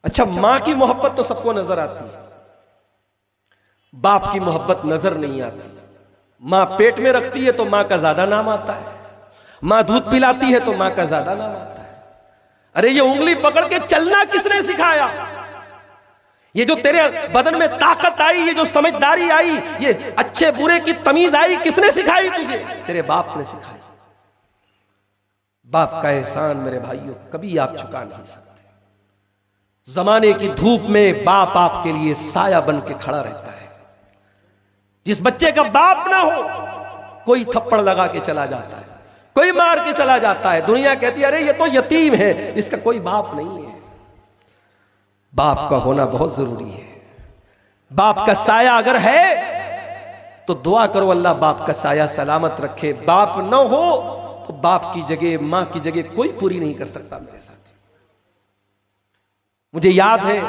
अच्छा, मां की मोहब्बत तो सबको नजर आती है, बाप की मोहब्बत नजर नहीं आती। मां पेट में रखती है तो मां का ज्यादा नाम आता है, मां दूध पिलाती है तो मां का ज्यादा नाम आता है। अरे ये उंगली पकड़ के चलना किसने सिखाया? ये जो तेरे बदन में ताकत आई, ये जो समझदारी आई, ये अच्छे बुरे की तमीज आई, किसने सिखाई तुझे? तेरे बाप ने सिखाई। बाप का एहसान मेरे भाइयों कभी आप चुका नहीं सकते। जमाने की धूप में बाप आपके लिए साया बन के खड़ा रहता है। जिस बच्चे का बाप ना हो, कोई थप्पड़ लगा के चला जाता है, कोई मार के चला जाता है, दुनिया कहती है अरे ये तो यतीम है, इसका कोई बाप नहीं है। बाप का होना बहुत जरूरी है। बाप का साया अगर है तो दुआ करो अल्लाह बाप का साया सलामत रखे। बाप न हो तो बाप की जगह, मां की जगह कोई पूरी नहीं कर सकता मेरे साथ। मुझे याद है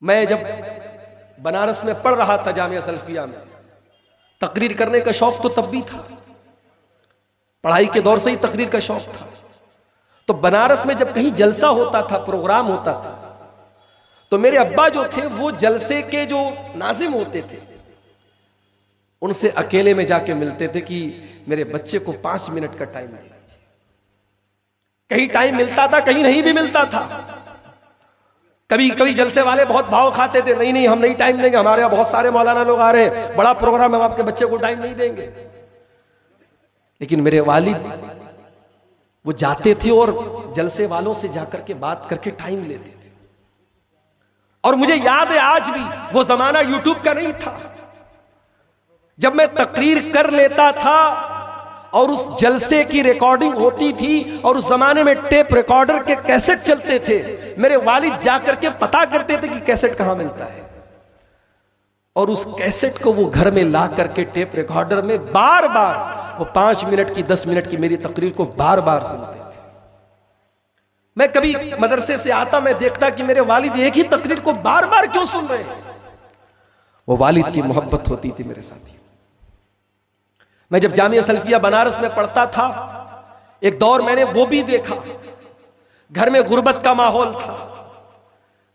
मैं जब बनारस में पढ़ रहा था जामिया सल्फिया में, तकरीर करने का शौक तो तब भी था, पढ़ाई के दौर से ही तकरीर का शौक था। तो बनारस में जब कहीं जलसा होता था, प्रोग्राम होता था, तो मेरे अब्बा जो थे वो जलसे के जो नाजिम होते थे उनसे अकेले में जाके मिलते थे कि मेरे बच्चे को 5 मिनट का टाइम दे। कहीं टाइम मिलता था, कहीं नहीं भी मिलता था। कभी कभी जलसे वाले बहुत भाव खाते थे, नहीं नहीं हम नहीं टाइम देंगे, हमारे यहाँ बहुत सारे मौलाना लोग आ रहे हैं, बड़ा प्रोग्राम, हम आपके बच्चे को टाइम नहीं देंगे। लेकिन मेरे वालिद वो जाते थे और जलसे वालों से जाकर के बात करके टाइम लेते थे। और मुझे याद है आज भी, वो जमाना यूट्यूब का नहीं था। जब मैं तकरीर कर लेता था और उस जलसे की रिकॉर्डिंग होती थी, और उस जमाने में टेप रिकॉर्डर के कैसेट चलते थे, मेरे वालिद जाकर के पता करते थे कि कैसेट कहां मिलता है, और उस कैसेट को वो घर में ला करके टेप रिकॉर्डर में बार बार वो 5 मिनट की 10 मिनट की मेरी तकरीर को बार बार सुनते थे। मैं कभी मदरसे से आता, मैं देखता कि मेरे वालिद एक ही तकरीर को बार बार क्यों सुन रहे हैं। वो वालिद की मोहब्बत होती थी मेरे साथी। मैं जब जामिया सल्फिया बनारस में पढ़ता था, एक दौर मैंने वो भी देखा, घर में गुर्बत का माहौल था।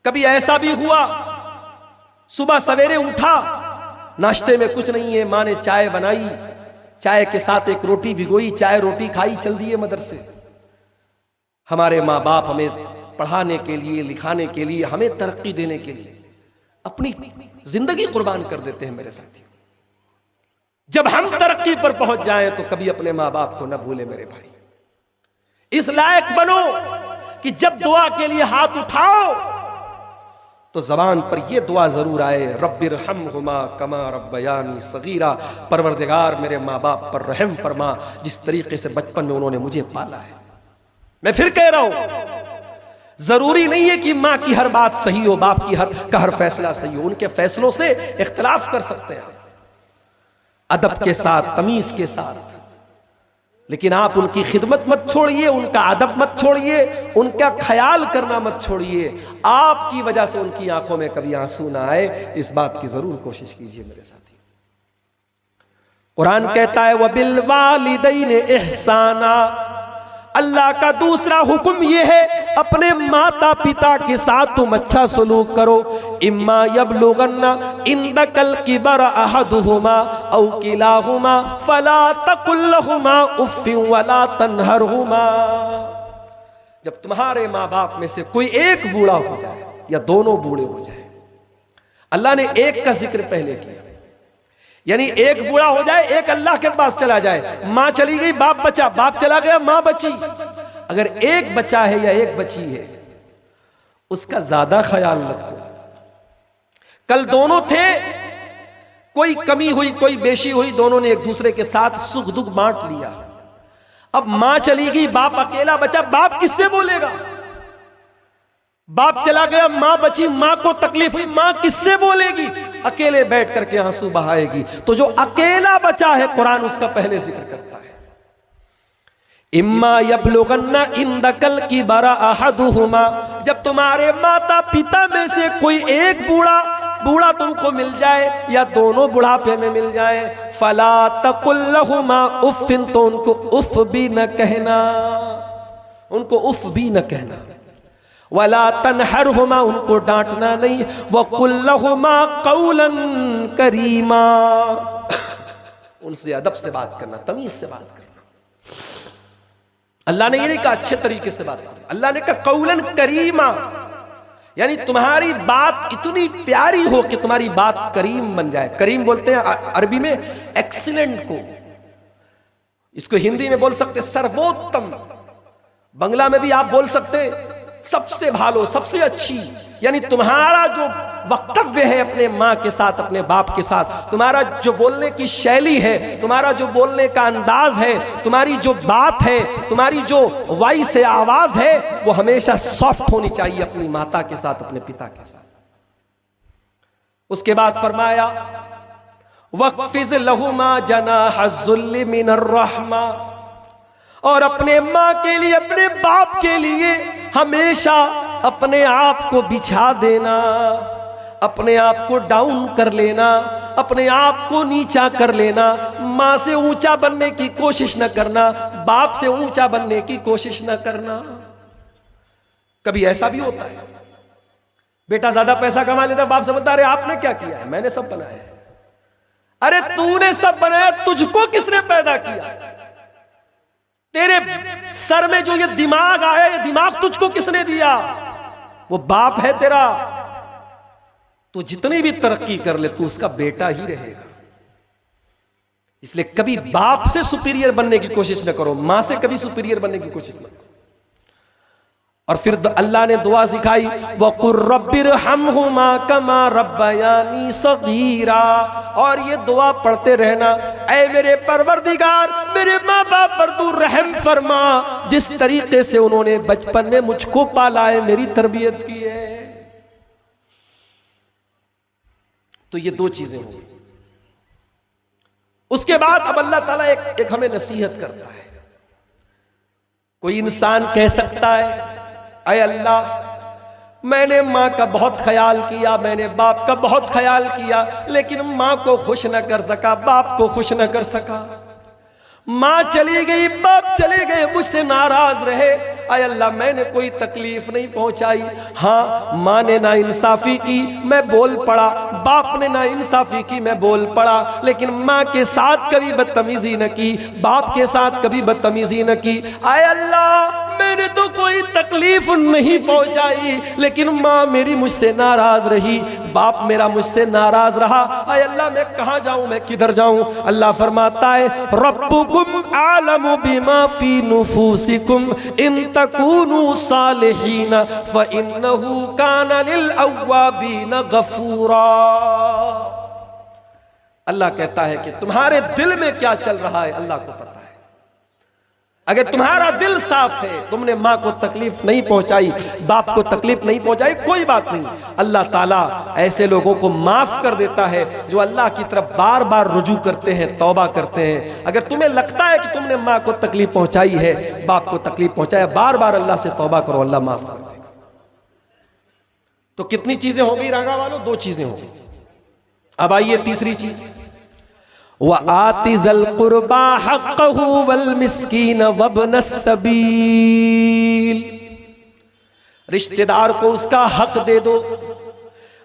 कभी ऐसा भी हुआ, सुबह सवेरे उठा, नाश्ते में कुछ नहीं है, माँ ने चाय बनाई, चाय के साथ एक रोटी भिगोई, चाय रोटी खाई, चल दिए मदरसे। हमारे माँ बाप हमें पढ़ाने के लिए, लिखाने के लिए, हमें तरक्की देने के लिए अपनी जिंदगी कुर्बान कर देते हैं मेरे साथी। जब हम तरक्की पर पहुंच जाएं तो कभी अपने माँ बाप को न भूले मेरे भाई। इस लायक बनो कि जब दुआ के लिए हाथ उठाओ तो जबान पर यह दुआ जरूर आए, रब्बिरहमहुमा कमा रब्बयानी सगीरा, परवरदिगार मेरे माँ बाप पर रहम फरमा, जिस तरीके से बचपन में उन्होंने मुझे पाला है। मैं फिर कह रहा हूं, जरूरी नहीं है कि माँ की हर बात सही हो, बाप की हर फैसला सही हो। उनके फैसलों से इख्तिलाफ कर सकते हैं, अदब के साथ, तमीज के साथ, लेकिन आप उनकी खिदमत मत छोड़िए, उनका अदब मत छोड़िए, उनका ख्याल करना मत छोड़िए। आपकी वजह से उनकी आंखों में कभी आंसू ना आए, इस बात की जरूर कोशिश कीजिए मेरे साथी। कुरान कहता है वबिल वालिदैन इहसाना, अल्लाह का दूसरा हुक्म यह है अपने माता पिता के साथ तुम अच्छा सलूक करो। इम्मा यबलुगन्ना इंदकल किबर अहदुहुमा औ किलाहुमा फला तकुल लहुमा उफ्फिन वला तन्हरहुमा। जब तुम्हारे माँ बाप में से कोई एक बूढ़ा हो जाए या दोनों बूढ़े हो जाए, अल्लाह ने एक का जिक्र पहले किया, यानी एक बूढ़ा हो जाए, एक अल्लाह के पास चला जाए। मां चली गई, बाप बचा, बाप चला गया, मां बची। अगर एक बचा है या एक बची है, उसका ज्यादा ख्याल रखो। कल दोनों थे, कोई कमी हुई, कोई बेशी हुई, दोनों ने एक दूसरे के साथ सुख दुख बांट लिया। अब मां चली गई, बाप अकेला बचा, बाप किससे बोलेगा? बाप चला गया, मां बची, मां को तकलीफ हुई, मां किससे बोलेगी? अकेले बैठ करके आंसू बहाएगी। तो जो अकेला बचा है, कुरान उसका पहले जिक्र करता है, इम्मा यबलुगन्ना इंदकल किबरा अहदुहुमा, जब तुम्हारे माता पिता में से कोई एक बूढ़ा तुमको मिल जाए या दोनों बुढ़ापे में मिल जाए, फला तकुल लहुमा उफ्फिन, तो उनको उफ भी न कहना, उनको उफ भी न कहना। वला तनहरहुमा, उनको डांटना नहीं, वकुल लहुमा कौलन करीमा, उनसे अदब से बात करना, तमीज से बात करना। अल्लाह ने ये नहीं कहा अच्छे तरीके से बात करना, अल्लाह ने कहा कौलन करीमा, यानी तुम्हारी बात इतनी प्यारी हो कि तुम्हारी बात करीम बन जाए। करीम बोलते हैं अरबी में एक्सीलेंट को, इसको हिंदी में बोल सकते सर्वोत्तम, बंगला में भी आप बोल सकते सबसे भालो, सबसे अच्छी। यानी तुम्हारा जो वक्तव्य है अपने माँ के साथ, अपने बाप के साथ, तुम्हारा जो बोलने की शैली है, तुम्हारा जो बोलने का अंदाज है, तुम्हारी जो बात है, तुम्हारी जो वॉइस है, आवाज है, वो हमेशा सॉफ्ट होनी चाहिए अपनी माता के साथ, अपने पिता के साथ। उसके बाद फरमाया वक़्फ़िज़ लहुमा जनाह ज़ुल्ल मिनर रहमा, और अपने माँ के लिए, अपने बाप के लिए हमेशा अपने आप को बिछा देना, अपने आप को डाउन कर लेना, अपने आप को नीचा कर लेना। माँ से ऊंचा बनने की कोशिश न करना, बाप से ऊंचा बनने की कोशिश न करना। कभी ऐसा भी होता है, बेटा ज्यादा पैसा कमा लेता, बाप से बोलता अरे आपने क्या किया है, मैंने सब बनाया है। अरे तूने सब बनाया, तुझको किसने पैदा किया? तेरे सर में जो ये दिमाग आया, ये दिमाग तुझको किसने दिया? वो बाप है तेरा। तो जितनी भी तरक्की कर ले, तू उसका बेटा ही रहेगा। इसलिए कभी बाप से सुपीरियर बनने की कोशिश न करो, मां से कभी सुपीरियर बनने की कोशिश न करो। और फिर अल्लाह ने दुआ सिखाई, वक़ुर रब्बिरहमहुमा कमा रब्बयानी सगीरा, और ये दुआ पढ़ते रहना, ऐ मेरे परवरदिगार, मेरे माँ बाप पर तू रहम फरमा, जिस तरीके से उन्होंने बचपन में मुझको पाला है, मेरी तरबियत की है। तो ये दो चीजें होंगी। उसके बाद अब अल्लाह ताला एक हमें नसीहत करता है। कोई इंसान कह सकता है अय अल्लाह, मैंने माँ का बहुत ख्याल किया, मैंने बाप का बहुत ख्याल किया, लेकिन माँ को खुश न कर सका, बाप को खुश न कर सका। माँ चली गई, बाप चले गए, मुझसे नाराज रहे। अय अल्लाह, मैंने कोई तकलीफ नहीं पहुंचाई। हाँ, माँ ने ना इंसाफी की, मैं बोल पड़ा, बाप ने ना इंसाफी की, मैं बोल पड़ा, लेकिन माँ के साथ कभी बदतमीजी न की, बाप के साथ कभी बदतमीजी न की। अय अल्लाह, मैंने तो कोई तकलीफ नहीं पहुंचाई, लेकिन माँ मेरी मुझसे नाराज रही, बाप मेरा मुझसे नाराज रहा। अय अल्लाह, मैं कहाँ जाऊं, मैं किधर जाऊं? अल्लाह फरमाता है रब्बुकुम आलमु बिमा फी नुफूसिकुम इन तकूनु सालिहीन फइन्नहु काना लिल अव्वाबीन गफूरा। अल्लाह कहता है कि तुम्हारे दिल में क्या चल रहा है अल्लाह को पता है। अगर तुम्हारा दिल साफ है, तुमने माँ को तकलीफ नहीं पहुंचाई, बाप को तकलीफ नहीं पहुंचाई, कोई बात नहीं, अल्लाह ताला ऐसे लोगों को माफ कर देता है जो अल्लाह की तरफ बार बार रुजू करते हैं, तौबा करते हैं। अगर तुम्हें लगता है कि तुमने माँ को तकलीफ पहुंचाई है, बाप को तकलीफ पहुंचाया, बार बार अल्लाह से तौबा करो, अल्लाह माफ कर देगा। तो कितनी चीजें हो गई रागा वालों? दो चीजें हो गई। अब आइए तीसरी चीज, व आतिज़ल कुर्बा हक़्क़हु वल मिस्कीन वब्नस सबील। रिश्तेदार को उसका हक दे दो,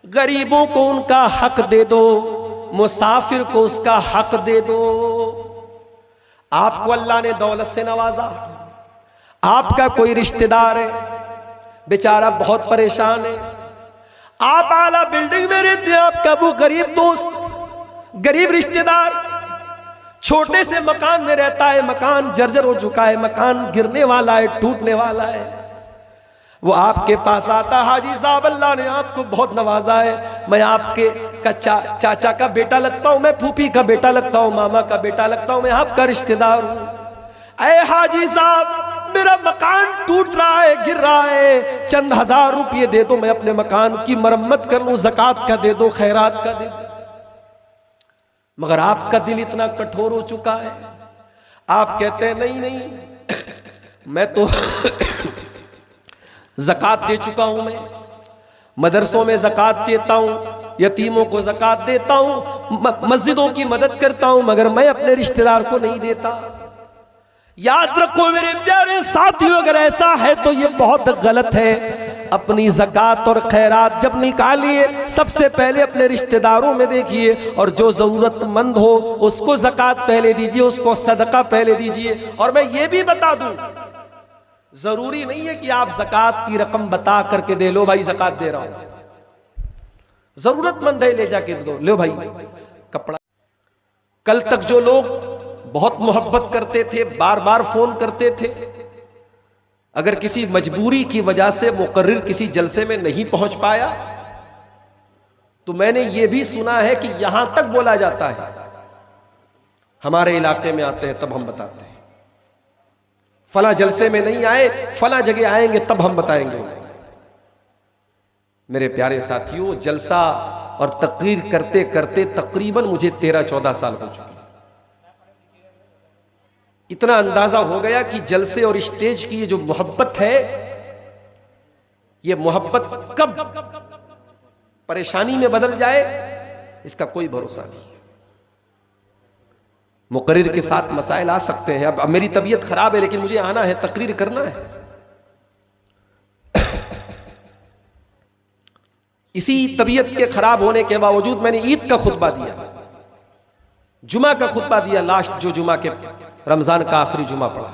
गरीबों को उनका हक दे दो, मुसाफिर को उसका हक दे दो। आपको अल्लाह ने दौलत से नवाजा, आपका कोई रिश्तेदार है बेचारा बहुत परेशान है, आप आला बिल्डिंग में रहते हैं, आपका वो गरीब दोस्त, गरीब रिश्तेदार छोटे से मकान में रहता है, मकान जर्जर हो चुका है, मकान गिरने वाला है, टूटने वाला है, वो आपके पास आता, हाजी साहब अल्लाह ने आपको बहुत नवाजा है, मैं आपके चाचा का बेटा लगता हूं, मैं फूफी का बेटा लगता हूं, मामा का बेटा लगता हूं, मैं आपका रिश्तेदार हूं। अरे हाजी साहब, मेरा मकान टूट रहा है, गिर रहा है, चंद हजार रुपये दे दो, मैं अपने मकान की मरम्मत कर लूं, ज़कात का दे दो, खैरात का दे दो। मगर आपका दिल इतना कठोर हो चुका है, आप कहते हैं नहीं नहीं, मैं तो ज़कात दे चुका हूं, मैं मदरसों में ज़कात देता हूं, यतीमों को ज़कात देता हूं, मस्जिदों की मदद करता हूं, मगर मैं अपने रिश्तेदार को नहीं देता। याद रखो मेरे प्यारे साथियों, अगर ऐसा है तो ये बहुत गलत है। अपनी ज़कात और खैरात जब निकालिए सबसे पहले अपने रिश्तेदारों में देखिए, और जो ज़रूरतमंद हो उसको ज़कात पहले दीजिए, उसको सदका पहले दीजिए। और मैं ये भी बता दूं, जरूरी नहीं है कि आप ज़कात की रकम बता करके दे, लो भाई ज़कात दे रहा हूं, जरूरतमंद है ले जाके दो, लो भाई कपड़ा। कल तक जो लोग बहुत मोहब्बत करते थे, बार बार फोन करते थे, अगर किसी मजबूरी की वजह से मुकर्रिर किसी जलसे में नहीं पहुंच पाया, तो मैंने ये भी सुना है कि यहां तक बोला जाता है, हमारे इलाके में आते हैं तब हम बताते हैं, फला जलसे में नहीं आए, फला जगह आएंगे तब हम बताएंगे। मेरे प्यारे साथियों, जलसा और तकरीर करते करते तकरीबन मुझे 13-14 साल हो चुके। इतना अंदाजा हो गया कि जलसे और स्टेज की ये जो मोहब्बत है, ये मोहब्बत कब परेशानी में बदल जाए इसका कोई भरोसा नहीं। मुकर्रिर के साथ मसाइल आ सकते हैं। अब मेरी तबीयत खराब है लेकिन मुझे आना है, तकरीर करना है। इसी तबीयत के खराब होने के बावजूद मैंने ईद का खुतबा दिया, जुमा का खुतबा दिया, लास्ट जो जुमा के रमजान का आखिरी जुमा पढ़ा।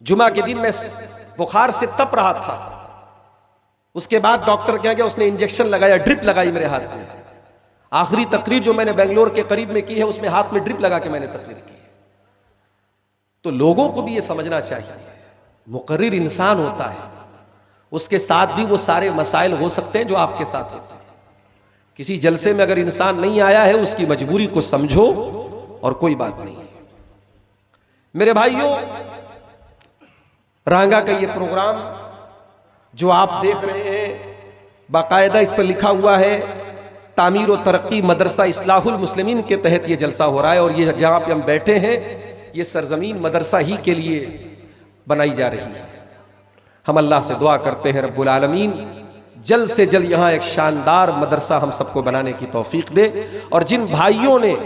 जुमा के दिन मैं बुखार से तप रहा था, उसके बाद डॉक्टर क्या गया, उसने इंजेक्शन लगाया, ड्रिप लगाई मेरे हाथ में। आखिरी तकरीर जो मैंने बेंगलोर के करीब में की है, उसमें हाथ में ड्रिप लगा के मैंने तकरीर की। तो लोगों को भी ये समझना चाहिए, मुकर्रिर इंसान होता है, उसके साथ भी वो सारे मसाइल हो सकते हैं जो आपके साथ होते हैं। किसी जलसे में अगर इंसान नहीं आया है, उसकी मजबूरी को समझो और कोई बात नहीं। मेरे भाइयों, रांगा का ये प्रोग्राम जो आप देख रहे हैं, बाकायदा इस पर लिखा हुआ है तामीर व तरक्की मदरसा इस्लाहुल मुस्लिमीन के तहत ये जलसा हो रहा है। और ये जहाँ पे हम बैठे हैं, ये सरजमीन मदरसा ही के लिए बनाई जा रही है। हम अल्लाह से दुआ करते हैं रब्बुल आलमीन जल्द से जल्द यहाँ एक शानदार मदरसा हम सबको बनाने की तौफीक दे। और जिन भाइयों ने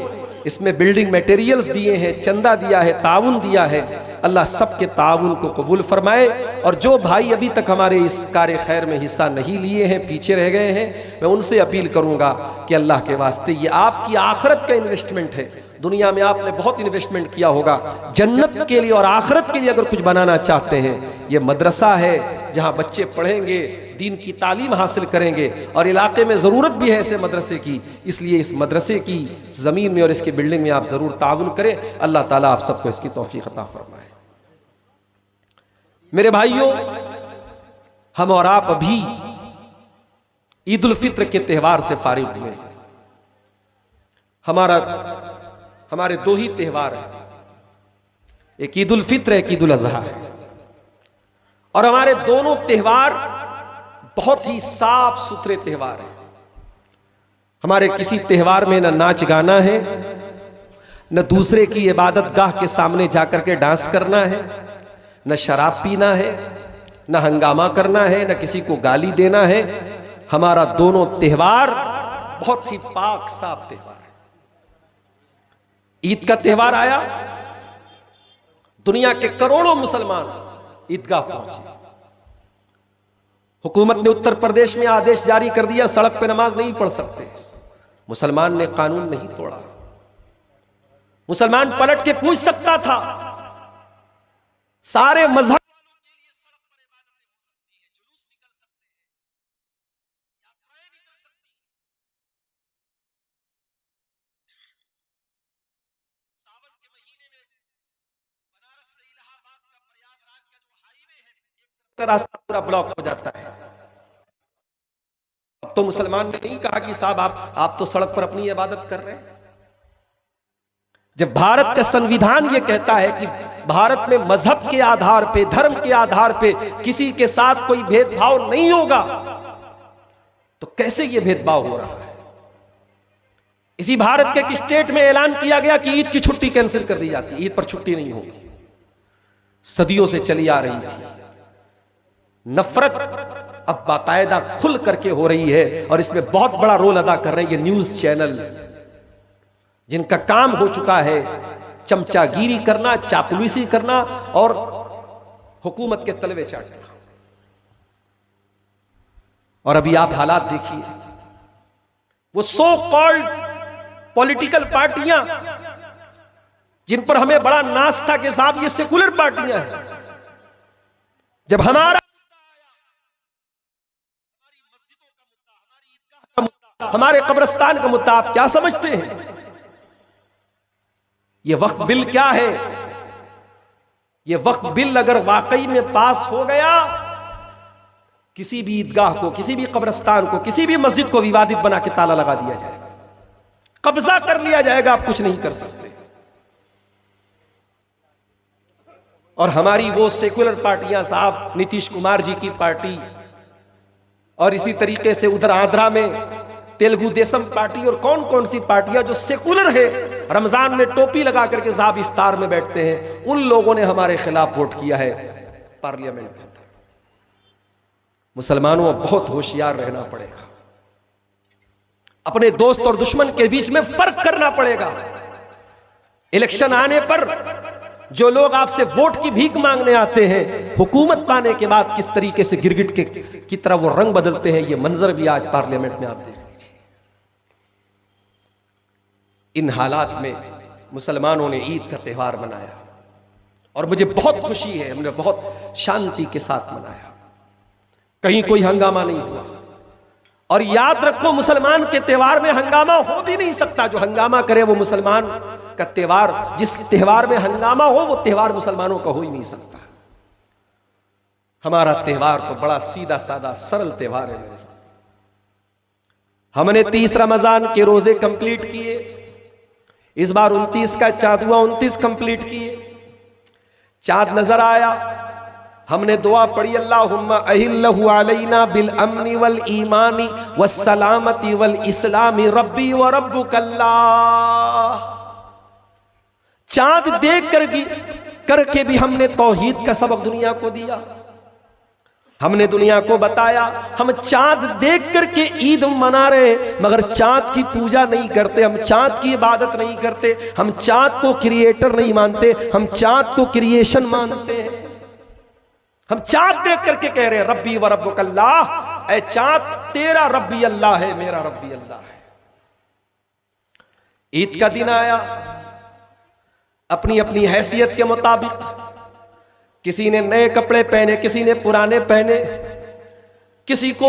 इसमें बिल्डिंग मटेरियल्स दिए हैं, चंदा दिया है, ताउन दिया है, अल्लाह सबके ताउन को कबूल फरमाए। और जो भाई अभी तक हमारे इस कार्य खैर में हिस्सा नहीं लिए हैं, पीछे रह गए हैं, मैं उनसे अपील करूंगा कि अल्लाह के वास्ते ये आपकी आखिरत का इन्वेस्टमेंट है। दुनिया में आपने बहुत इन्वेस्टमेंट किया होगा, जन्नत के लिए और आखिरत के लिए अगर कुछ बनाना चाहते हैं, ये मदरसा है जहाँ बच्चे पढ़ेंगे, दीन की तालीम हासिल करेंगे। और इलाके में ज़रूरत भी है ऐसे मदरसे की, इसलिए इस मदरसे की ज़मीन में और इसकी बिल्डिंग में आप ज़रूर ताउन करें। अल्लाह ताला आप सबको इसकी तौफीक अता फरमाए। मेरे भाइयों, हम और आप अभी ईद उल फित्र के त्यौहार से फारिग हुए। हमारे दो ही त्यौहार हैं, एक ईद उल फित्र है, एक ईद उल अज़हा है। और हमारे दोनों त्यौहार बहुत ही साफ सुथरे त्यौहार हैं। हमारे किसी त्यौहार में न नाच गाना है, न दूसरे की इबादत गाह के सामने जाकर के डांस करना है, न शराब पीना है, न हंगामा करना है, न किसी को गाली देना है। हमारा दोनों त्यौहार बहुत ही पाक साफ त्यौहार है। ईद का त्यौहार आया, दुनिया के करोड़ों मुसलमान ईदगाह पहुंचे। हुकूमत ने उत्तर प्रदेश में आदेश जारी कर दिया, सड़क पे नमाज नहीं पढ़ सकते। मुसलमान ने कानून नहीं तोड़ा, मुसलमान पलट के पूछ सकता था। सारे मजहब का रास्ता पूरा ब्लॉक हो जाता है। अब तो मुसलमान ने नहीं कहा कि साहब आप तो सड़क पर अपनी इबादत कर रहे हैं। जब भारत का संविधान ये कहता है कि भारत में मजहब के आधार पे, धर्म के आधार पे किसी के साथ कोई भेदभाव नहीं होगा, तो कैसे ये भेदभाव हो रहा है? इसी भारत के एक स्टेट में ऐलान किया गया कि ईद की छुट्टी कैंसिल कर दी जाती है, ईद पर छुट्टी नहीं होगी। सदियों से चली आ रही थी नफरत, अब बाकायदा खुल करके हो रही है। और इसमें बहुत बड़ा रोल अदा कर रहे हैं ये न्यूज चैनल, जिनका काम हो चुका है चमचागिरी करना, चापलूसी करना और हुकूमत के तलवे चाटना। और अभी आप हालात देखिए, वो सो कॉल्ड पॉलिटिकल पार्टियां जिन पर हमें बड़ा नाज था कि साहब ये सेकुलर पार्टियां हैं, जब हमारे कब्रिस्तान का मुद्दा आप क्या समझते हैं? ये वक्फ बिल क्या है? ये वक्फ बिल अगर वाकई में पास हो गया, किसी भी ईदगाह को, किसी भी कब्रिस्तान को, किसी भी मस्जिद को विवादित बना के ताला लगा दिया जाएगा, कब्जा कर लिया जाएगा, आप कुछ नहीं कर सकते। और हमारी वो सेकुलर पार्टियां साहब, नीतीश कुमार जी की पार्टी और इसी तरीके से उधर आंध्रा में तेलुगु देशम पार्टी और कौन कौन सी पार्टियां जो सेकुलर है, रमजान में टोपी लगा करके साहब इफ्तार में बैठते हैं, उन लोगों ने हमारे खिलाफ वोट किया है पार्लियामेंट के अंदर। मुसलमानों बहुत होशियार रहना पड़ेगा, अपने दोस्त और दुश्मन के बीच में फर्क करना पड़ेगा। इलेक्शन आने पर जो लोग आपसे वोट की भीख मांगने आते हैं, हुकूमत पाने के बाद किस तरीके से गिरगिट की तरह वो रंग बदलते हैं, ये मंजर भी आज पार्लियामेंट में आप देख लीजिए। इन हालात में मुसलमानों ने ईद का त्यौहार मनाया और मुझे बहुत खुशी है, हमने बहुत शांति के साथ मनाया, कहीं कोई हंगामा नहीं हुआ। और याद रखो, मुसलमान के त्यौहार में हंगामा हो भी नहीं सकता। जो हंगामा करे वो मुसलमान का त्यौहार, जिस त्यौहार में हंगामा हो वो त्यौहार मुसलमानों का हो ही नहीं सकता। हमारा त्यौहार तो बड़ा सीधा साधा सरल त्यौहार है मेरे साथ। हमने 30 रमजान के रोजे कंप्लीट किए, इस बार 29 का चांद हुआ, 29 कंप्लीट किए। चांद नजर आया, हमने दुआ पढ़ी, अल्लाहुम्मा अहिल्लहु अलैना बिल अम्नि वल ईमानी वस्सलामती वल इस्लामी रब्बी व रब्बुकल्लाह। चांद देख करके भी हमने तौहीद का सबक दुनिया को दिया। हमने दुनिया को बताया हम चांद देख करके ईद मना रहे, मगर चांद की पूजा नहीं करते, हम चांद की इबादत नहीं करते, हम चांद को क्रिएटर नहीं मानते, हम चांद को क्रिएशन मानते हैं। हम चांद देख करके कह रहे हैं रब्बी व रब्बुकल्लाह, ऐ चांद तेरा रब्बी अल्लाह है, मेरा रब्बी अल्लाह है। ईद का दिन आया, अपनी अपनी हैसियत के मुताबिक किसी ने नए कपड़े पहने, किसी ने पुराने पहने, किसी को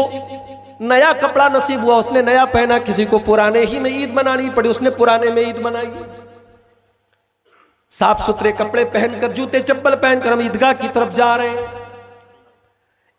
नया कपड़ा नसीब हुआ उसने नया पहना, किसी को पुराने ही में ईद मनानी पड़ी उसने पुराने में ईद मनाई। साफ सुथरे कपड़े पहनकर, जूते चप्पल पहनकर हम ईदगाह की तरफ जा रहे हैं।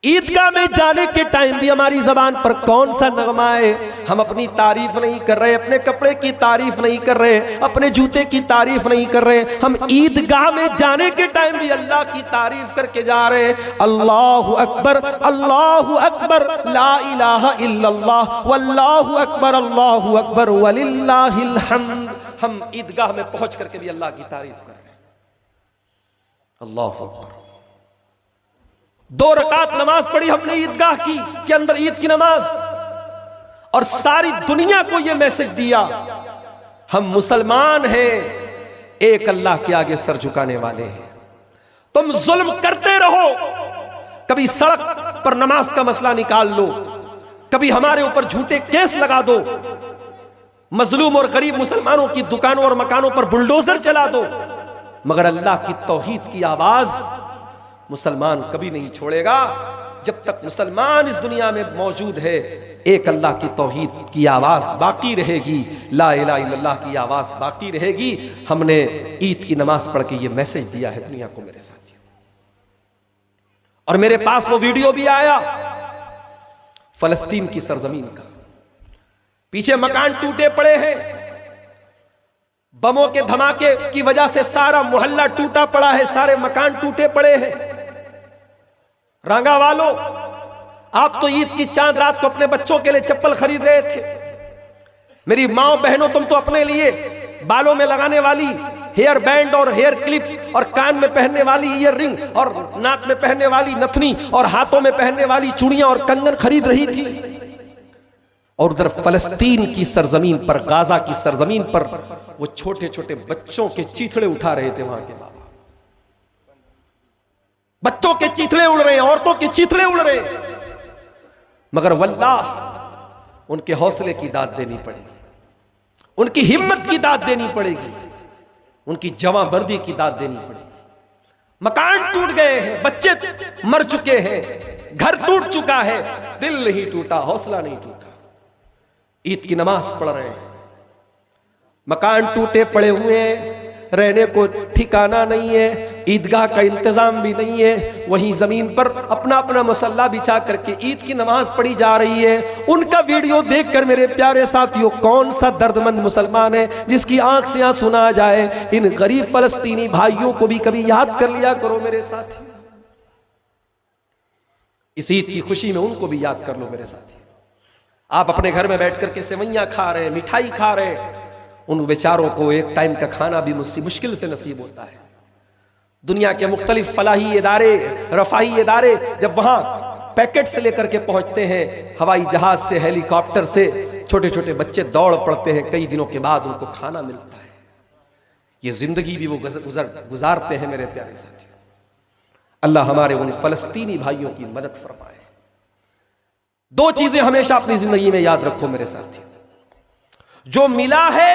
ईदगाह में जाने के टाइम भी हमारी जबान पर कौन सा नगमा है? हम अपनी तारीफ नहीं कर रहे, अपने कपड़े की तारीफ नहीं कर रहे, अपने जूते की तारीफ नहीं कर रहे। हम ईदगाह में जाने के टाइम भी अल्लाह की तारीफ करके जा रहे हैं। अल्लाहु अकबर, अल्लाहु अकबर, ला इलाहा इल्लल्लाह, वल्लाहु अकबर, अल्लाहु अकबर, वलिल्लाहिल हम्द। हम ईदगाह में पहुंच करके भी अल्लाह की तारीफ कर रहे हैं। अल्लाहु अकबर। 2 रकात नमाज पढ़ी हमने ईदगाह की के अंदर, ईद की नमाज, और सारी दुनिया को यह मैसेज दिया हम मुसलमान हैं, एक अल्लाह के आगे सर झुकाने वाले हैं। तुम जुल्म करते रहो, कभी सड़क पर नमाज का मसला निकाल लो, कभी हमारे ऊपर झूठे केस लगा दो, मजलूम और गरीब मुसलमानों की दुकानों और मकानों पर बुलडोजर चला दो, मगर अल्लाह की तौहीद की आवाज मुसलमान कभी नहीं छोड़ेगा। जब तक मुसलमान इस दुनिया में मौजूद है, एक अल्लाह की तौहीद की आवाज बाकी रहेगी, ला इलाहा इल्लल्लाह की आवाज बाकी रहेगी। हमने ईद की नमाज पढ़ के ये मैसेज दिया है दुनिया को मेरे साथियों। और मेरे पास वो वीडियो भी आया फलस्तीन की सरजमीन का, पीछे मकान टूटे पड़े हैं, बमों के धमाके की वजह से सारा मोहल्ला टूटा पड़ा है, सारे मकान टूटे पड़े हैं। रंगा वालों, आप तो ईद की चांद रात को अपने बच्चों के लिए चप्पल खरीद रहे थे। मेरी माओ बहनों, तुम तो अपने लिए बालों में लगाने वाली हेयर बैंड और हेयर क्लिप और कान में पहनने वाली ईयर रिंग और नाक में पहनने वाली नथनी और हाथों में पहनने वाली चूड़ियां और कंगन खरीद रही थी। और उधर फलस्तीन की सरजमीन पर, गाजा की सरजमीन पर वो छोटे छोटे बच्चों के चीथड़े उठा रहे थे। वहां के बाबा बच्चों के चीथड़े उड़ रहे हैं, औरतों के चीथड़े उड़ रहे हैं। मगर वल्लाह उनके हौसले की दाद देनी पड़ेगी, उनकी हिम्मत की दाद देनी पड़ेगी, उनकी जवांबर्दी की दाद देनी पड़ेगी। मकान टूट गए हैं, बच्चे मर चुके हैं, घर टूट चुका है, दिल नहीं टूटा, हौसला नहीं टूटा। ईद की नमाज पढ़ रहे हैं, मकान टूटे पड़े हुए हैं, रहने को ठिकाना नहीं है, ईदगाह का इंतजाम भी नहीं है, वहीं जमीन पर अपना अपना मसल्ला बिछा करके ईद की नमाज पढ़ी जा रही है। उनका वीडियो देखकर मेरे प्यारे साथियों, कौन सा दर्दमंद मुसलमान है जिसकी आंख से आंसू ना आ जाए। इन गरीब फलस्तीनी भाइयों को भी कभी याद कर लिया करो मेरे साथी। इस ईद की खुशी में उनको भी याद कर लो मेरे साथी। आप अपने घर में बैठ करके सेवैयां खा रहे हैं, मिठाई खा रहे हैं, उन बेचारों को एक टाइम का खाना भी मुश्किल से नसीब होता है। दुनिया के मुख्तलिफ फलाही इदारे, रफाही इदारे जब वहां पैकेट से लेकर के पहुंचते हैं, हवाई जहाज से, हेलीकॉप्टर से, छोटे छोटे बच्चे दौड़ पड़ते हैं, कई दिनों के बाद उनको खाना मिलता है। ये जिंदगी भी वो गुजारते हैं मेरे प्यारे साथी। अल्लाह हमारे उन फलस्तीनी भाइयों की मदद फरमाए। दो चीजें हमेशा अपनी जिंदगी में याद रखो मेरे साथी। जो मिला है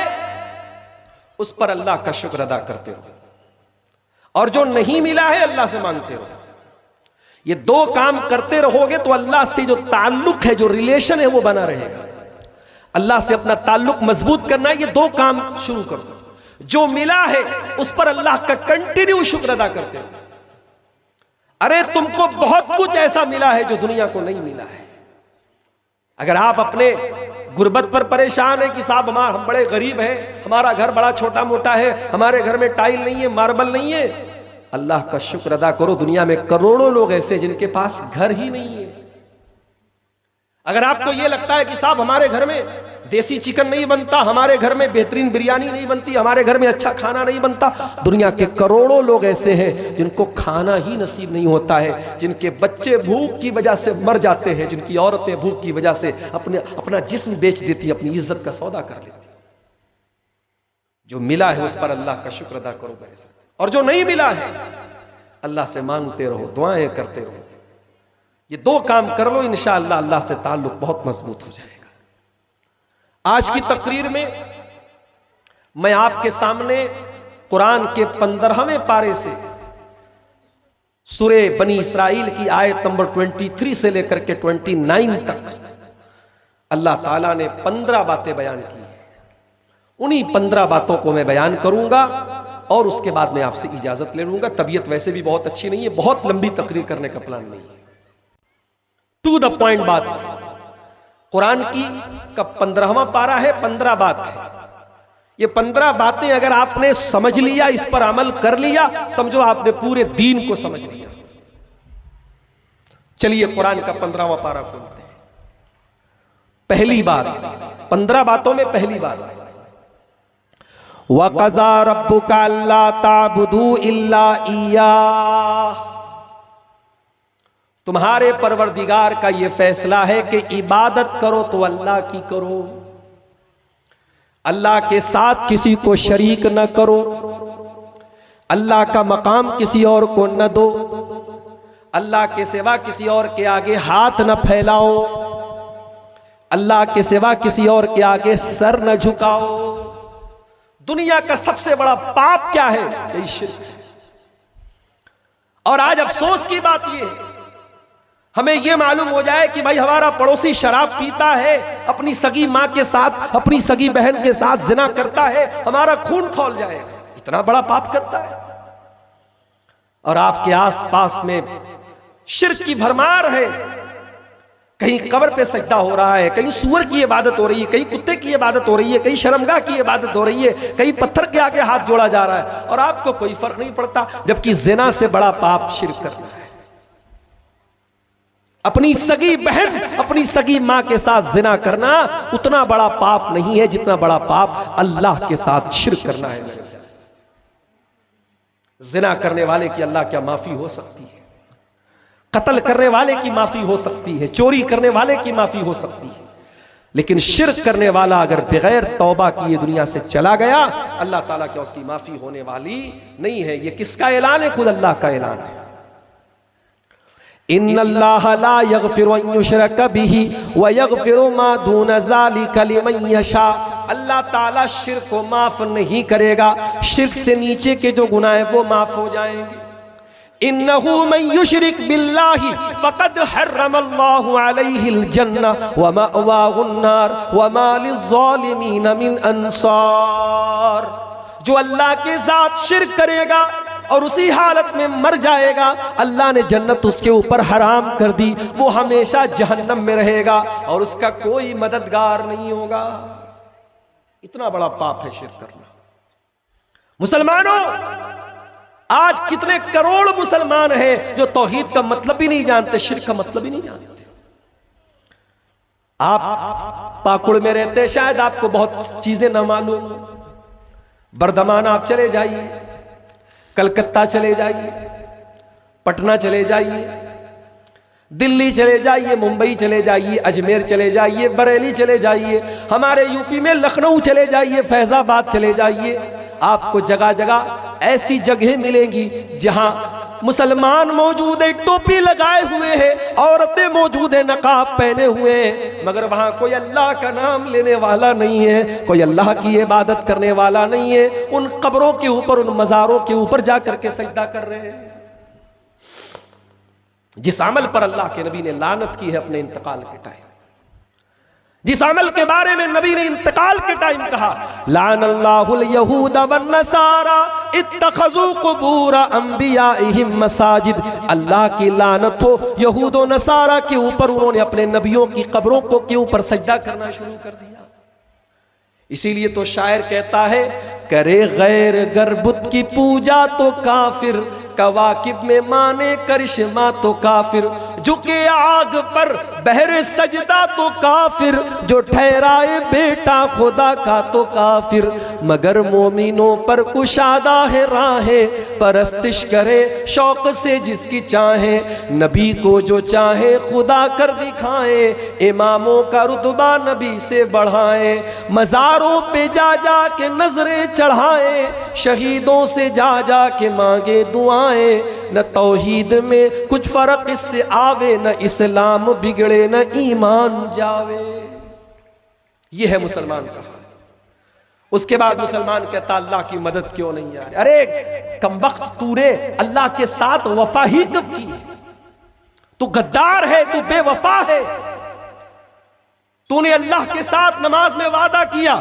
उस पर अल्लाह का शुक्र अदा करते रहो, और जो नहीं मिला है अल्लाह से मांगते रहो। ये दो काम करते रहोगे तो अल्लाह से जो ताल्लुक है, जो रिलेशन है, वो बना रहेगा। अल्लाह से अपना ताल्लुक मजबूत करना है, ये दो काम शुरू कर दो। जो मिला है उस पर अल्लाह का कंटिन्यू शुक्र अदा करते रहो। अरे तुमको बहुत कुछ ऐसा मिला है जो दुनिया को नहीं मिला है। अगर आप अपने गुर्बत पर परेशान है कि साहब हम बड़े गरीब हैं, हमारा घर बड़ा छोटा मोटा है, हमारे घर में टाइल नहीं है, मार्बल नहीं है, अल्लाह का शुक्र अदा करो। दुनिया में करोड़ों लोग ऐसे जिनके पास घर ही नहीं है। अगर आपको यह लगता है कि साहब हमारे घर में देसी चिकन नहीं बनता, हमारे घर में बेहतरीन बिरयानी नहीं बनती, हमारे घर में अच्छा खाना नहीं बनता, दुनिया के करोड़ों लोग ऐसे हैं जिनको खाना ही नसीब नहीं होता है, जिनके बच्चे भूख की वजह से मर जाते हैं, जिनकी औरतें भूख की वजह से अपना जिस्म बेच देती, अपनी इज्जत का सौदा कर लेती। जो मिला है उस पर अल्लाह का शुक्र अदा करो मेरे साथ, और जो नहीं मिला है अल्लाह से मांगते रहो, दुआएं करते रहो। ये दो काम कर लो, इंशाअल्लाह अल्लाह से ताल्लुक बहुत मजबूत हो जाएगा। आज की तकरीर में मैं आपके सामने कुरान के 15वें पारे से सूरे बनी इसराइल की आयत नंबर 23 से लेकर के 29 तक अल्लाह ताला ने 15 बातें बयान की। उन्हीं 15 बातों को मैं बयान करूंगा और उसके बाद मैं आपसे इजाजत ले लूंगा। तबीयत वैसे भी बहुत अच्छी नहीं है, बहुत लंबी तकरीर करने का प्लान नहीं है। टू द पॉइंट बात। कुरान की का 15वां पारा है, 15 बात है। ये 15 बातें अगर आपने समझ लिया, इस पर अमल कर लिया, समझो आपने पूरे दीन को समझ लिया। चलिए कुरान का 15वां पारा खोलते हैं। पहली बात, 15 बातों में पहली बात, वक़ज़ा रब्बुका अल्ला ताबुदू इल्ला इय्याह। तुम्हारे परवरदिगार का यह फैसला है कि इबादत करो तो अल्लाह की करो, अल्लाह के साथ किसी को शरीक न करो, अल्लाह का मकाम किसी और को न दो, अल्लाह के सिवा किसी और के आगे हाथ न फैलाओ, अल्लाह के सिवा किसी और के आगे सर न झुकाओ। दुनिया का सबसे बड़ा पाप क्या है? यही शिर्क है। और आज अफसोस की बात यह है, हमें यह मालूम हो जाए कि भाई हमारा पड़ोसी शराब पीता है, अपनी सगी मां के साथ, अपनी सगी बहन के साथ जिना करता है, हमारा खून खौल जाएगा, इतना बड़ा पाप करता है। और आपके आसपास में शिर्क की भरमार है। कहीं कब्र पे सजदा हो रहा है, कहीं सूअर की इबादत हो रही है, कहीं कुत्ते की इबादत हो रही है, कहीं शर्मगाह की इबादत हो रही है, कहीं पत्थर के आगे हाथ जोड़ा जा रहा है, और आपको कोई फर्क नहीं पड़ता। जबकि जिना से बड़ा पाप शिर्क करना है। अपनी सगी बहन, अपनी सगी मां के साथ जिना करना उतना बड़ा पाप नहीं है जितना बड़ा पाप अल्लाह के साथ शिर्क करना है। जिना करने वाले की अल्लाह क्या माफी हो सकती है? कत्ल करने वाले की माफी हो सकती है, चोरी करने वाले की माफी हो सकती है, लेकिन शिर्क करने वाला अगर बगैर तौबा किए दुनिया से चला गया, अल्लाह ताला क्या उसकी माफी होने वाली नहीं है। ये किसका ऐलान है? खुद अल्लाह का ऐलान है। इन्नल्लाह ला यगफिरु अन युशरक बिही व यगफिरु मा दून ज़ालिका लिमन यशा। अल्लाह ताला शिर्क को माफ नहीं करेगा, शिर्क से नीचे के जो गुनाह हैं वो माफ हो जाएंगे। इन्नहु मन युशरिक बिल्लाहि फ़क़द हर्रमल्लाहु अलैहिल जन्ना व मअवाहुन नार व मा लिज़्ज़ालिमीन मिन अंसार। जो अल्लाह के साथ शिर्क करेगा और उसी हालत में मर जाएगा, अल्लाह ने जन्नत उसके ऊपर हराम कर दी, वो हमेशा जहन्नम में रहेगा और उसका कोई मददगार नहीं होगा। इतना बड़ा पाप है शिर्क करना। मुसलमानों, आज कितने करोड़ मुसलमान हैं जो तौहीद का मतलब भी नहीं जानते, शिर्क का मतलब ही नहीं जानते। आप पाकुड़ में रहते, शायद आपको बहुत चीजें ना मालूम। बर्दमान आप चले जाइए, कलकत्ता चले जाइए, पटना चले जाइए, दिल्ली चले जाइए, मुंबई चले जाइए, अजमेर चले जाइए, बरेली चले जाइए, हमारे यूपी में लखनऊ चले जाइए, फैजाबाद चले जाइए, आपको जगह जगह ऐसी जगह मिलेंगी जहां मुसलमान मौजूद है, टोपी लगाए हुए हैं, औरतें मौजूद है, नकाब पहने हुए हैं, मगर वहां कोई अल्लाह का नाम लेने वाला नहीं है, कोई अल्लाह की इबादत करने वाला नहीं है। उन कब्रों के ऊपर, उन मज़ारों के ऊपर जाकर के सजदा कर रहे हैं। जिस अमल पर अल्लाह के नबी ने लानत की है अपने इंतकाल के टाइम, जिस अमल के बारे में नबी ने इंतकाल के टाइम कहा, लानल्लाहुल यहूद वन नसारा इत्तखज़ू कुबूर अंबियाइहिम मसाजिद। अल्लाह की लानत हो यहूद और नसारा के ऊपर, उन्होंने अपने नबियों की कब्रों को के ऊपर सजदा करना शुरू कर दिया। इसीलिए तो शायर कहता है, करे गैर गरबुत की पूजा तो काफिर, कवाकिब में माने करिश्मा तो काफिर, झुके आग पर बहरे सजदा तो काफिर, जो ठहराए बेटा खुदा का तो काफिर, मगर मोमिनों पर कुशादा है राहें, परस्तिश करे शौक से जिसकी चाहे, नबी को जो चाहे खुदा कर दिखाए, इमामों का रुतबा नबी से बढ़ाए, मज़ारों पे जा जा के नजरें चढ़ाए, शहीदों से जा जा के मांगे दुआएं, न तौहीद में कुछ फर्क इससे आवे, न इस्लाम बिगड़े न ईमान जावे। ये है मुसलमान का। उसके बाद मुसलमान कहता अल्लाह की मदद क्यों नहीं आ रही? अरे कमबख्त, तूने अल्लाह के साथ वफा ही कब की? तू गद्दार है, तू बेवफा है। तूने अल्लाह के साथ नमाज में वादा किया,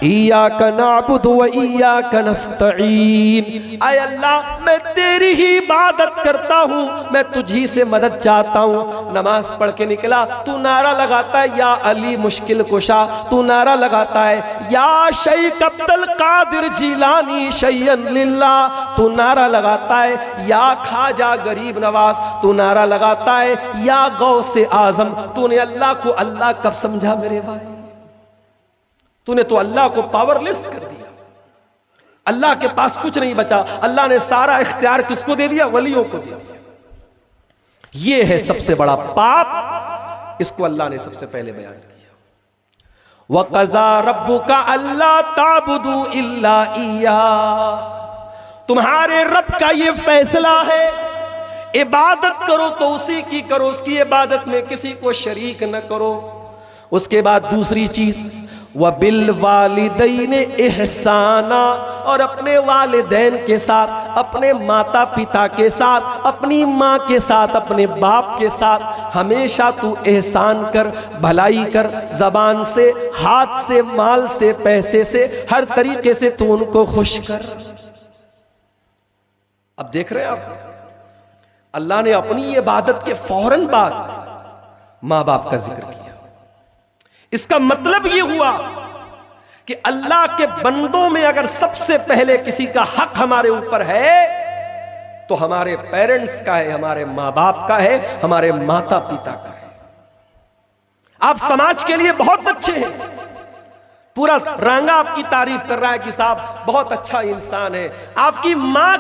इय्याका नअबुदु व इय्याका नस्तईन, आय अल्लाह मैं तेरी ही इबादत करता हूँ, मैं तुझी से मदद चाहता हूँ। नमाज पढ़ के निकला, तू नारा लगाता है या अली मुश्किल कुशा, तू नारा लगाता है या शेख अब्दुल कादिर जिलानी शैयन लिल्लाह, तू नारा लगाता है या खाजा गरीब नवाज, तू नारा लगाता है या गौसे आजम। तूने अल्लाह को अल्लाह कब समझा मेरे भाई? तूने तो अल्लाह को पावरलेस कर दिया, अल्लाह के पास कुछ नहीं बचा। अल्लाह ने सारा इख्तियार किसको दे दिया? वलियों को दे दिया। यह है सबसे बड़ा पाप, इसको अल्लाह ने सबसे पहले बयान किया। वक़ज़ा रब्बुका अल्ला ताबुदू इल्ला इय्याह, तुम्हारे रब का यह फैसला है, इबादत करो तो उसी की करो, उसकी इबादत में किसी को शरीक न करो। उसके बाद दूसरी चीज, व बिल वालिदैन इहसाना, और अपने वालिदैन के साथ, अपने माता पिता के साथ, अपनी माँ के साथ, अपने बाप के साथ हमेशा तू एहसान कर, भलाई कर, जबान से, हाथ से, माल से, पैसे से, हर तरीके से तू उनको खुश कर। अब देख रहे हैं आप, अल्लाह ने अपनी इबादत के फौरन बाद माँ बाप का जिक्र किया। इसका मतलब यह हुआ कि अल्लाह के बंदों में अगर सबसे पहले किसी का हक हमारे ऊपर है तो हमारे पेरेंट्स का है, हमारे माँ बाप का है, हमारे माता पिता का है। आप समाज के लिए बहुत अच्छे हैं, पूरा रंगा आपकी तारीफ कर रहा है कि साहब बहुत अच्छा इंसान है। आपकी माँ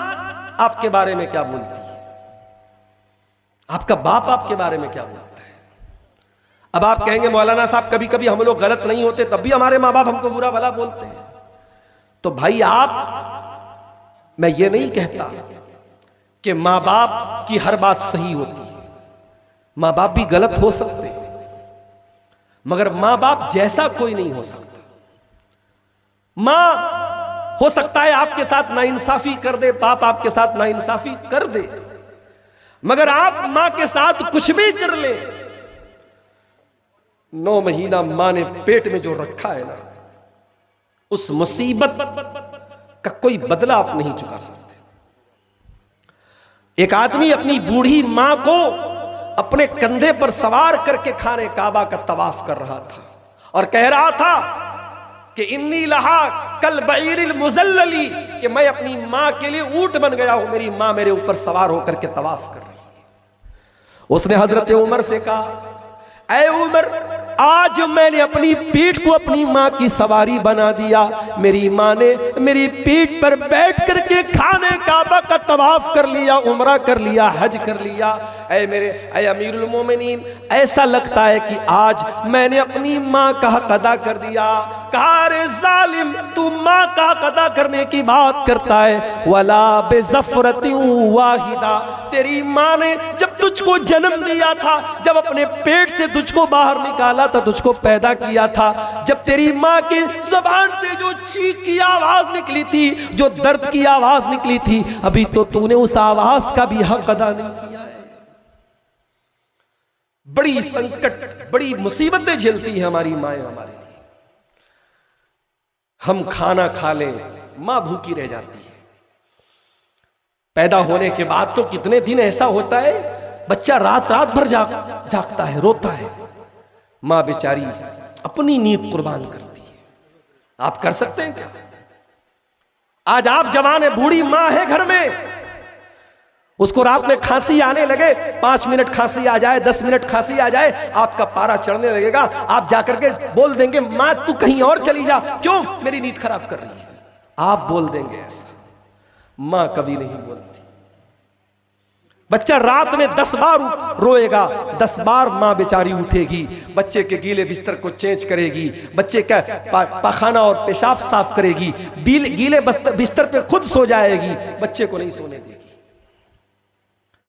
आपके बारे में क्या बोलती है? आपका बाप आपके बारे में क्या बोलता है? अब आप कहेंगे मौलाना साहब कभी कभी हम लोग गलत नहीं होते, तब भी हमारे माँ बाप हमको बुरा भला बोलते हैं। तो भाई मैं ये नहीं कहता कि माँ बाप की हर बात सही होती है, माँ बाप भी गलत हो सकते, मगर माँ बाप जैसा कोई नहीं हो सकता। माँ हो सकता है आपके साथ नाइंसाफी कर दे, बाप आपके साथ नाइंसाफी कर दे, मगर आप माँ के साथ कुछ भी कर ले, 9 महीना माँ ने पेट में जो रखा है ना, उस मुसीबत का कोई बदला आप नहीं चुका सकते। एक आदमी अपनी बूढ़ी मां को अपने कंधे पर सवार करके खाने काबा का तवाफ कर रहा था और कह रहा था कि इन्नी लहा कल बईरिल मुजल्लली, कि मैं अपनी मां के लिए ऊंट बन गया हूं, मेरी मां मेरे ऊपर सवार होकर के तवाफ कर रही है। उसने हजरत उमर से कहा, ऐ उमर, आज मैंने अपनी पीठ को अपनी माँ की सवारी बना दिया, मेरी माँ ने मेरी पीठ पर बैठ करके खाने काबा का तवाफ कर लिया, उम्रा कर लिया, हज कर लिया। ऐ अमीरुल मोमिनीन, ऐसा लगता है कि आज मैंने अपनी माँ का हक अदा कर दिया। कहा, रे जालिम, तू माँ का हक अदा करने की बात करता है, वला बेज़फ़रतिन वाहिदा, तेरी माँ ने जब तुझको जन्म दिया था, जब अपने पेट से तुझको बाहर निकाला था, तुझको पैदा किया था, जब तेरी माँ की ज़बान से जो चीख की आवाज निकली थी, जो दर्द की आवाज निकली थी, अभी तो तूने उस आवाज का भी हक अदा नहीं किया है। बड़ी संकट, बड़ी मुसीबतें झेलती है हमारी माएँ हमारे लिए। हम खाना खा लें, माँ भूखी रह जाती है। पैदा होने के बाद तो कितने दिन ऐसा होता है, बच्चा रात रात भर जागता है, रोता है, माँ बेचारी अपनी नींद कुर्बान करती है। आप कर सकते हैं क्या? आज आप जवान है, बूढ़ी माँ है घर में, उसको रात में खांसी आने लगे, 5 मिनट खांसी आ जाए, 10 मिनट खांसी आ जाए, आपका पारा चढ़ने लगेगा, आप जाकर के बोल देंगे, माँ तू कहीं और चली जा, क्यों, मेरी नींद खराब कर रही है। आप बोल देंगे ऐसा, माँ कभी नहीं बोलती। बच्चा रात में 10 बार रोएगा, 10 बार माँ बेचारी उठेगी, बच्चे के गीले बिस्तर को चेंज करेगी, बच्चे का पाखाना और पेशाब साफ करेगी, गीले बिस्तर पे खुद सो जाएगी, बच्चे को नहीं सोने देगी।